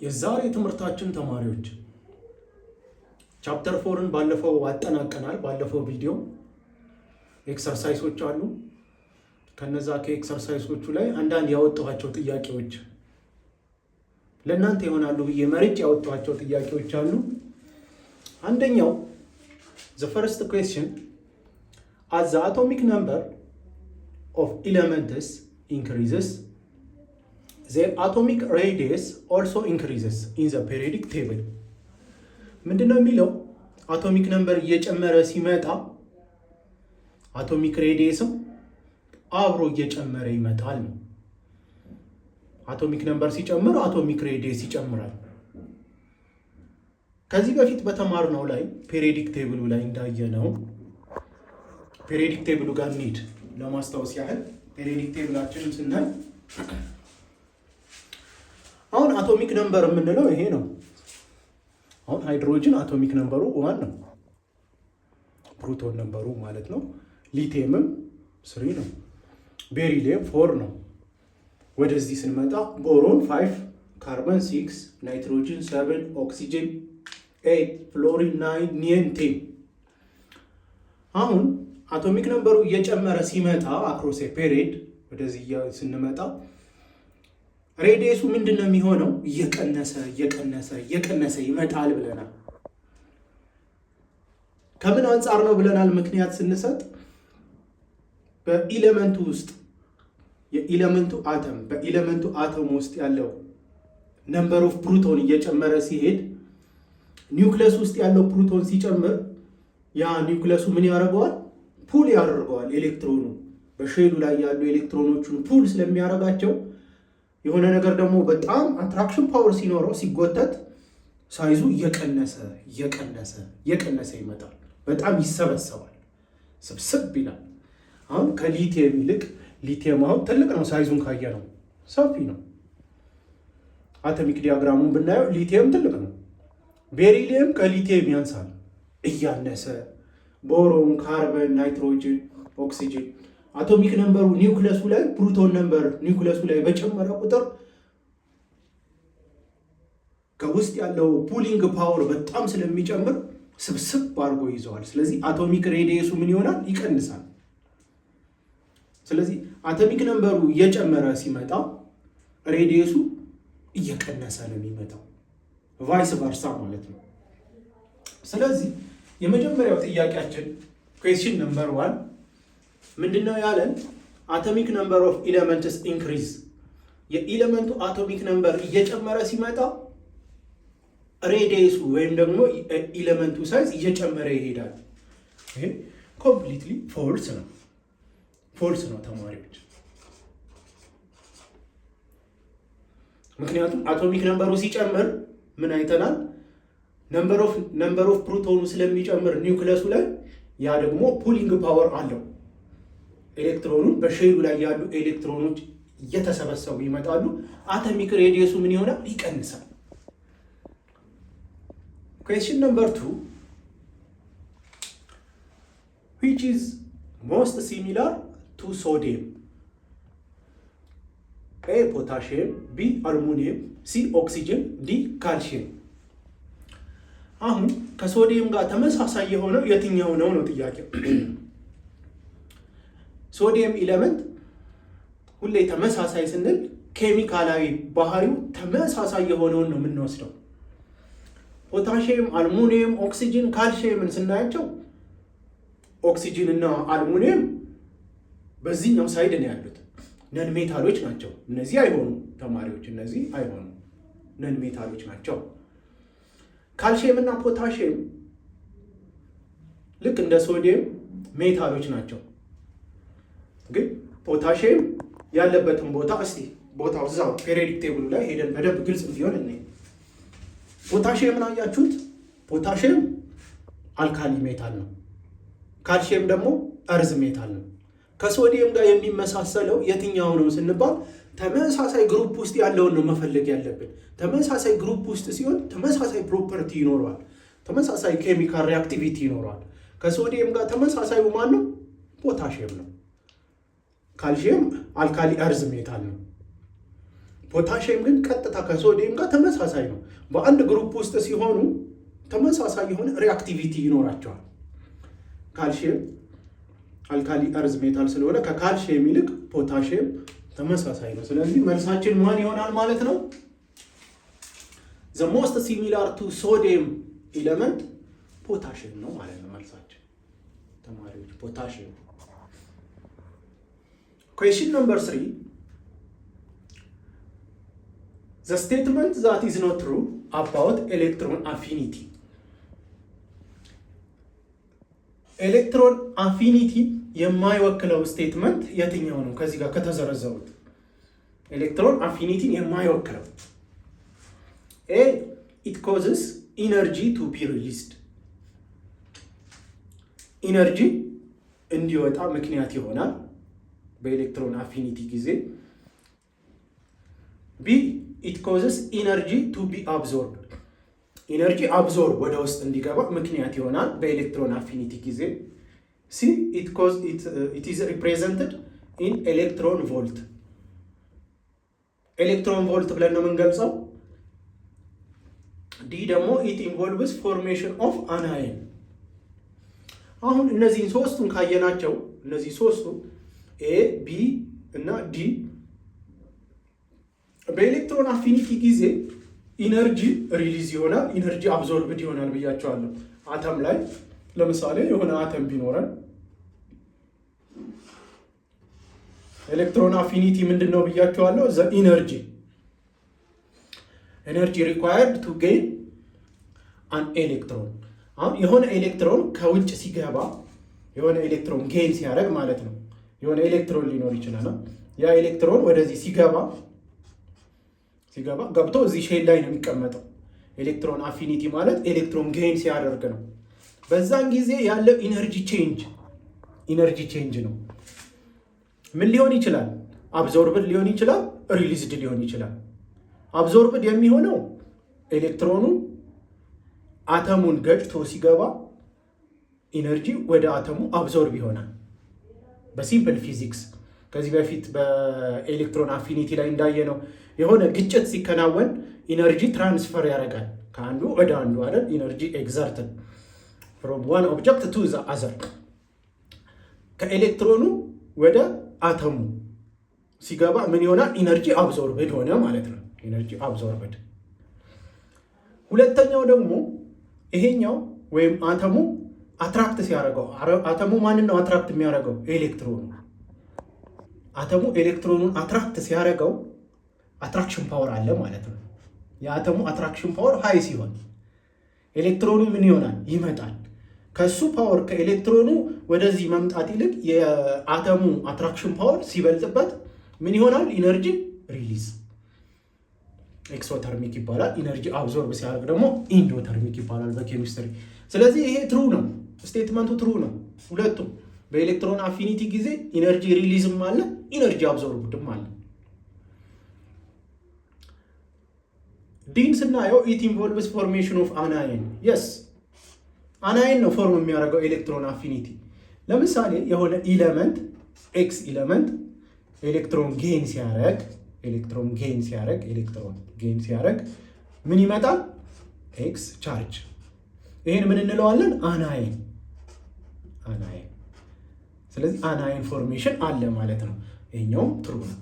የዛሬ ትምህርታችን ተማሪዎች ቻፕተር 4ን ባለፈው አጠናቀናል። ባለፈው ቪዲዮ ኤክሰርሳይሶች አሉ። ከነዛ ከኤክሰርሳይሶቹ ላይ አንዳንድ ያወጣኋቸው ጥያቄዎች ለእናንተ ይሆናሉ ብዬ መርጬ ያወጣኋቸው ጥያቄዎች አሉ። አንደኛው the first question, as the atomic number of elements increases, their atomic radius also increases in the periodic table. ምንድነው የሚለው? አቶሚክ ነምበር እየጨመረ ሲመጣ አቶሚክ ሬዲየስም አብሮ እየጨመረ ይመጣል ነው። አቶሚክ ነምበር ሲጨምር አቶሚክ ሬዲየስ ይጨምራል። ከዚህ በፊት በተማርነው ላይ ፔሪዮዲክ ቴብሉ ላይ እንዳየነው ፔሪዮዲክ ቴብሉ ጋር እንሂድ ለማስታወስ ያህል። ፔሪዮዲክ ቴብላችንን ስናይ አሁን አቶሚክ ነምበር የምንለው ይሄ ነው። አሁን ሃይድሮጅን አቶሚክ ነምበሩ 1 ነው፣ ፕሮቶን ነምበሩ ማለት ነው። ሊቲየምም 3 ነው፣ ቤሪሊየም 4 ነው። ወደዚህ ስንመጣ ቦሮን 5፣ ካርበን 6፣ ናይትሮጅን 7፣ ኦክሲጅን 8፣ ፍሎሪን 9፣ ኒየን 10። አሁን አቶሚክ ነምበሩ እየጨመረ ሲመጣ አክሮስ ፔሪድ ወደዚህ ስንመጣ ሬዲየሱ ምንድን ነው የሚሆነው? እየቀነሰ ይመጣል ብለናል። ከምን አንጻር ነው ብለናል? ምክንያት ስንሰጥ በኢሌመንቱ ውስጥ በኢሌመንቱ አተም ውስጥ ያለው ነምበር ኦፍ ፕሮቶን እየጨመረ ሲሄድ ኒውክለስ ውስጥ ያለው ፕሮቶን ሲጨምር ያ ኒውክለሱ ምን ያደርገዋል? ፑል ያደርገዋል። ኤሌክትሮኑ በሼሉ ላይ ያሉ ኤሌክትሮኖቹን ፑል ስለሚያደርጋቸው የሆነ ነገር ደግሞ በጣም አትራክሽን ፓወር ሲኖረው ሲጎተት ሳይዙ እየቀነሰ ይመጣል። በጣም ይሰበሰባል፣ ስብስብ ይላል። አሁን ከሊቲየም ይልቅ ሊቲየም አሁን ትልቅ ነው፣ ሳይዙን ካየ ነው ሰፊ ነው። አቶሚክ ዲያግራሙን ብናየው ሊቲየም ትልቅ ነው። ቤሪሊየም ከሊቲየም ያንሳል እያነሰ። ቦሮን፣ ካርበን፣ ናይትሮጅን፣ ኦክሲጅን አቶሚክ ነምበሩ ኒውክለሱ ላይ ፕሮቶን ነምበር ኒውክለሱ ላይ በጨመረ ቁጥር ከውስጥ ያለው ፑሊንግ ፓወር በጣም ስለሚጨምር ስብስብ አድርጎ ይዘዋል። ስለዚህ አቶሚክ ሬዲየሱ ምን ይሆናል? ይቀንሳል። ስለዚህ አቶሚክ ነምበሩ እየጨመረ ሲመጣ ሬዲየሱ እየቀነሰ ነው የሚመጣው፣ ቫይስ ቨርሳ ማለት ነው። ስለዚህ የመጀመሪያው ጥያቄያችን ኩዌስችን ነምበር 1 ምንድነው ያለን? አቶሚክ ነምበር ኦፍ ኤሌመንትስ ኢንክሪዝ፣ የኤሌመንቱ አቶሚክ ነምበር እየጨመረ ሲመጣ ሬዲየሱ ወይም ደግሞ ኤሌመንቱ ሳይዝ እየጨመረ ይሄዳል። ይሄ ኮምፕሊትሊ ፎልስ ነው ተማሪዎች። ምክንያቱም አቶሚክ ነምበሩ ሲጨምር ምን አይተናል? ነምበር ኦፍ ፕሮቶኑ ስለሚጨምር ኒውክለሱ ላይ ያ ደግሞ ፑሊንግ ፓወር አለው። ኤሌክትሮኑን በሼሉ ላይ ያሉ ኤሌክትሮኖች እየተሰበሰቡ ይመጣሉ። አቶሚክ ሬዲየሱ ምን ይሆናል? ይቀንሳል። ኩዌስችን ነምበር 2 which is most similar to sodium? A potassium፣ B አልሙኒየም፣ C ኦክሲጅን፣ D ካልሲየም። አሁን ከሶዲየም ጋር ተመሳሳይ የሆነው የትኛው ነው ጥያቄው። ሶዲየም ኤሌመንት ሁሌ ተመሳሳይ ስንል ኬሚካላዊ ባህሪው ተመሳሳይ የሆነውን ነው የምንወስደው። ፖታሺየም፣ አልሙኒየም፣ ኦክሲጅን፣ ካልሲየምን ስናያቸው ኦክሲጅን እና አልሙኒየም በዚህኛው ሳይድ ነው ያሉት፣ ነን ሜታሎች ናቸው። እነዚህ አይሆኑ ተማሪዎች፣ እነዚህ አይሆኑ፣ ነን ሜታሎች ናቸው። ካልሲየም እና ፖታሺየም ልክ እንደ ሶዲየም ሜታሎች ናቸው። ግን ፖታሺየም ያለበትን ቦታ እስቲ ቦታው እዛው ፔሪዮዲክ ቴብሉ ላይ ሄደን በደንብ ግልጽ እንዲሆን እኔ ፖታሺየምን አያችሁት? ፖታሺየም አልካሊ ሜታል ነው። ካልሲየም ደግሞ እርዝ ሜታል ነው። ከሶዲየም ጋር የሚመሳሰለው የትኛው ነው ስንባል ተመሳሳይ ግሩፕ ውስጥ ያለውን ነው መፈለግ ያለብን። ተመሳሳይ ግሩፕ ውስጥ ሲሆን ተመሳሳይ ፕሮፐርቲ ይኖረዋል፣ ተመሳሳይ ኬሚካል ሪአክቲቪቲ ይኖረዋል። ከሶዲየም ጋር ተመሳሳዩ ማን ነው? ፖታሺየም ነው። ካልሲየም አልካሊ እርዝ ሜታል ነው። ፖታሽየም ግን ቀጥታ ከሶዲየም ጋር ተመሳሳይ ነው። በአንድ ግሩፕ ውስጥ ሲሆኑ ተመሳሳይ የሆነ ሪአክቲቪቲ ይኖራቸዋል። ካልሽየም አልካሊ አርዝ ሜታል ስለሆነ ከካልሽየም ይልቅ ፖታሽየም ተመሳሳይ ነው። ስለዚህ መልሳችን ማን ይሆናል ማለት ነው? the most similar to sodium element ፖታሽየም ነው ማለት ነው መልሳችን ተማሪዎች፣ ፖታሽየም። question number 3 the statement that is not true about electron affinity ኤሌክትሮን አፊኒቲ የማይወክለው ስቴትመንት የትኛው ነው? ከዚህ ጋር ከተዘረዘሩት ኤሌክትሮን አፊኒቲን የማይወክለው ኤ it causes energy to be released ኢነርጂ እንዲወጣ ምክንያት ይሆናል በኤሌክትሮን አፊኒቲ ጊዜ። ቢ it causes energy to be absorbed ኢነርጂ አብዞርብ ወደ ውስጥ እንዲገባ ምክንያት ይሆናል በኤሌክትሮን አፊኒቲ ጊዜ። ሲ it is represented in electron volt ኤሌክትሮን ቮልት ብለን ነው የምንገልጸው። ዲ ደግሞ it involves formation of anion አሁን እነዚህን ሶስቱን ካየናቸው እነዚህ ሶስቱ ኤ ቢ እና ዲ በኤሌክትሮን አፊኒቲ ጊዜ ኢነርጂ ሪሊዝ ይሆናል፣ ኢነርጂ አብዞርብድ ይሆናል ብያቸዋለሁ። አተም ላይ ለምሳሌ የሆነ አተም ቢኖረን ኤሌክትሮን አፊኒቲ ምንድን ነው ብያቸዋለሁ? ዘ ኤነርጂ ሪኳየርድ ቱ ጌን አን ኤሌክትሮን። አሁን የሆነ ኤሌክትሮን ከውጭ ሲገባ የሆነ ኤሌክትሮን ጌን ሲያደርግ ማለት ነው። የሆነ ኤሌክትሮን ሊኖር ይችላል። ያ ኤሌክትሮን ወደዚህ ሲገባ ገብቶ እዚህ ሼል ላይ ነው የሚቀመጠው። ኤሌክትሮን አፊኒቲ ማለት ኤሌክትሮን ጌን ሲያደርግ ነው። በዛን ጊዜ ያለው ኢነርጂ ቼንጅ ነው። ምን ሊሆን ይችላል? አብዞርብድ ሊሆን ይችላል፣ ሪሊዝድ ሊሆን ይችላል። አብዞርብድ የሚሆነው ኤሌክትሮኑ አተሙን ገጭቶ ሲገባ ኢነርጂ ወደ አተሙ አብዞርብ ይሆናል በሲምፕል ፊዚክስ። ከዚህ በፊት በኤሌክትሮን አፊኒቲ ላይ እንዳየነው የሆነ ግጭት ሲከናወን ኢነርጂ ትራንስፈር ያደርጋል ከአንዱ ወደ አንዱ አይደል? ኢነርጂ ኤግዘርትድ from one object to the other ከኤሌክትሮኑ ወደ አተሙ ሲገባ ምን ይሆናል? ኢነርጂ አብዞርብድ ሆነ ማለት ነው። ኢነርጂ አብዞርብድ። ሁለተኛው ደግሞ ይሄኛው ወይም አተሙ አትራክት ሲያደርገው፣ አተሙ ማንን ነው አትራክት የሚያደርገው? ኤሌክትሮኑ። አተሙ ኤሌክትሮኑን አትራክት ሲያደርገው አትራክሽን ፓወር አለ ማለት ነው። የአተሙ አትራክሽን ፓወር ሃይ ሲሆን ኤሌክትሮኑ ምን ይሆናል? ይመጣል። ከሱ ፓወር ከኤሌክትሮኑ ወደዚህ መምጣት ይልቅ የአተሙ አትራክሽን ፓወር ሲበልጥበት ምን ይሆናል? ኢነርጂ ሪሊዝ ኤክሶተርሚክ ይባላል። ኢነርጂ አብዞርብ ሲያደርግ ደግሞ ኢንዶተርሚክ ይባላል በኬሚስትሪ። ስለዚህ ይሄ ትሩ ነው፣ ስቴትመንቱ ትሩ ነው። ሁለቱም በኤሌክትሮን አፊኒቲ ጊዜ ኢነርጂ ሪሊዝም አለ፣ ኢነርጂ አብዞርብድም አለ። ዲን ስናየው ኢት ኢንቮልቭስ ፎርሜሽን ኦፍ አናየን። የስ አናየን ነው ፎርም የሚያደርገው ኤሌክትሮን አፊኒቲ። ለምሳሌ የሆነ ኢለመንት ኤክስ ኢለመንት ኤሌክትሮን ጌን ሲያደርግ ምን ይመጣል? ኤክስ ቻርጅ። ይሄን ምን እንለዋለን? አናየን። ስለዚህ አናየን ፎርሜሽን አለ ማለት ነው። ይሄኛውም ትሩ ነው።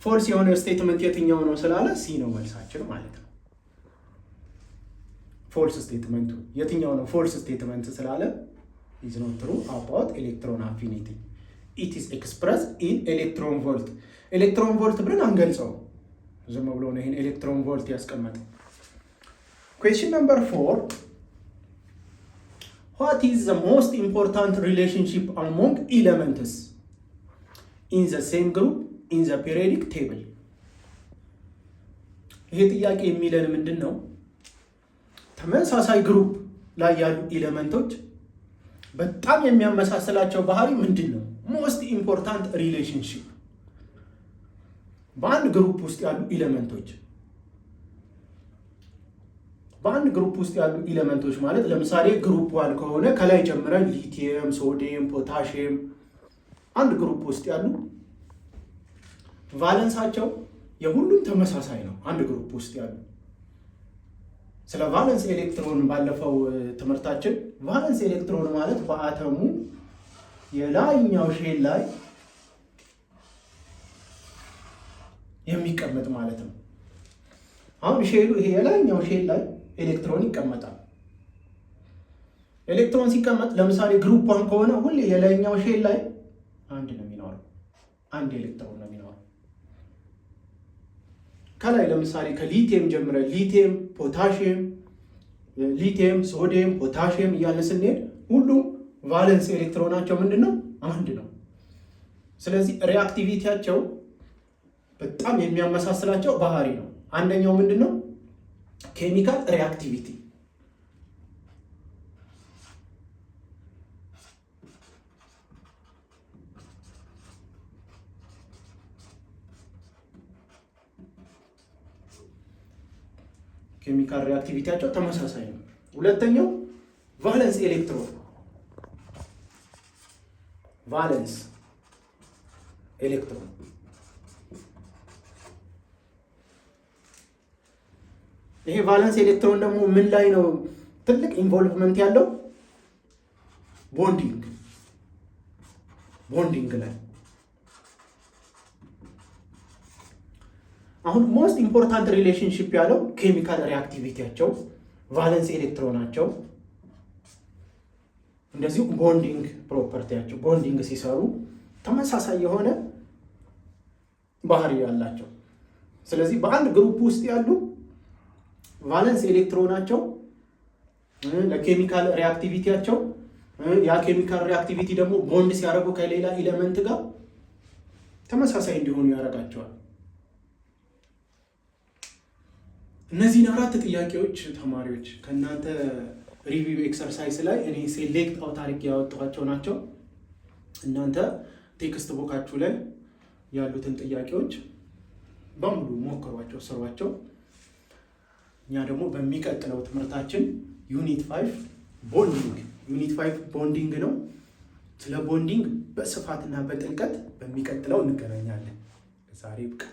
ፎልስ የሆነ ስቴትመንት የትኛው ነው ስላለ ሲ ነው መልሳችን ማለት ነው። ፎልስ ስቴትመንቱ የትኛው ነው? ፎልስ ስቴትመንት ስላለ ኢዝ ኖት ትሩ አባውት ኤሌክትሮን አፊኒቲ ኢት ኢዝ ኤክስፕረስድ ኢን ኤሌክትሮን ቮልት። ኤሌክትሮን ቮልት ብለን አንገልጸው፣ ዝም ብሎ ነው ይሄን ኤሌክትሮን ቮልት ያስቀመጠው። ኩዌስችን ነምበር 4 what is the most important relationship among elements in the same group in the periodic table? ይሄ ጥያቄ የሚለን ምንድን ነው? ተመሳሳይ ግሩፕ ላይ ያሉ ኤሌመንቶች በጣም የሚያመሳስላቸው ባህሪ ምንድን ነው? ሞስት ኢምፖርታንት ሪሌሽንሺፕ በአንድ ግሩፕ ውስጥ ያሉ ኤሌመንቶች ማለት ለምሳሌ ግሩፕ 1 ከሆነ ከላይ ጀምረን ሊቲየም፣ ሶዲየም፣ ፖታሽየም አንድ ግሩፕ ውስጥ ያሉ ቫለንሳቸው የሁሉም ተመሳሳይ ነው። አንድ ግሩፕ ውስጥ ያሉ ስለ ቫለንስ ኤሌክትሮን ባለፈው ትምህርታችን ቫለንስ ኤሌክትሮን ማለት በአተሙ የላይኛው ሼል ላይ የሚቀመጥ ማለት ነው። አሁን ሼሉ ይሄ የላይኛው ሼል ላይ ኤሌክትሮን ይቀመጣል። ኤሌክትሮን ሲቀመጥ ለምሳሌ ግሩፕ 1 ከሆነ ሁሌ የላይኛው ሼል ላይ አንድ ነው የሚኖረው፣ አንድ ኤሌክትሮን ነው የሚኖረው። ከላይ ለምሳሌ ከሊቲየም ጀምረ ሊቲየም፣ ፖታሺየም፣ ሊቲየም፣ ሶዲየም፣ ፖታሺየም እያለ ስንሄድ ሁሉም ቫለንስ ኤሌክትሮናቸው ምንድን ነው? አንድ ነው። ስለዚህ ሪአክቲቪቲያቸው በጣም የሚያመሳስላቸው ባህሪ ነው። አንደኛው ምንድን ነው? ኬሚካል ሪአክቲቪቲ። ኬሚካል ሪአክቲቪቲያቸው ተመሳሳይ ነው። ሁለተኛው ቫለንስ ኤሌክትሮን ቫለንስ ኤሌክትሮን ይሄ ቫለንስ ኤሌክትሮን ደግሞ ምን ላይ ነው ትልቅ ኢንቮልቭመንት ያለው? ቦንዲንግ ላይ። አሁን ሞስት ኢምፖርታንት ሪሌሽንሺፕ ያለው ኬሚካል ሪአክቲቪቲያቸው፣ ቫለንስ ኤሌክትሮናቸው፣ እንደዚሁ ቦንዲንግ ፕሮፐርቲያቸው፣ ቦንዲንግ ሲሰሩ ተመሳሳይ የሆነ ባህሪ ያላቸው። ስለዚህ በአንድ ግሩፕ ውስጥ ያሉ ቫለንስ ኤሌክትሮናቸው ለኬሚካል ሪአክቲቪቲያቸው፣ ያ ኬሚካል ሪአክቲቪቲ ደግሞ ቦንድ ሲያደርጉ ከሌላ ኤሌመንት ጋር ተመሳሳይ እንዲሆኑ ያደርጋቸዋል። እነዚህን 4 ጥያቄዎች ተማሪዎች ከእናንተ ሪቪው ኤክሰርሳይዝ ላይ እኔ ሴሌክት አውት አድርጌ ያወጣኋቸው ናቸው። እናንተ ቴክስት ቡካችሁ ላይ ያሉትን ጥያቄዎች በሙሉ ሞክሯቸው፣ ስሯቸው። እኛ ደግሞ በሚቀጥለው ትምህርታችን ዩኒት 5 ቦንዲንግ ነው። ስለ ቦንዲንግ በስፋትና በጥልቀት በሚቀጥለው እንገናኛለን። ዛሬ ብቃ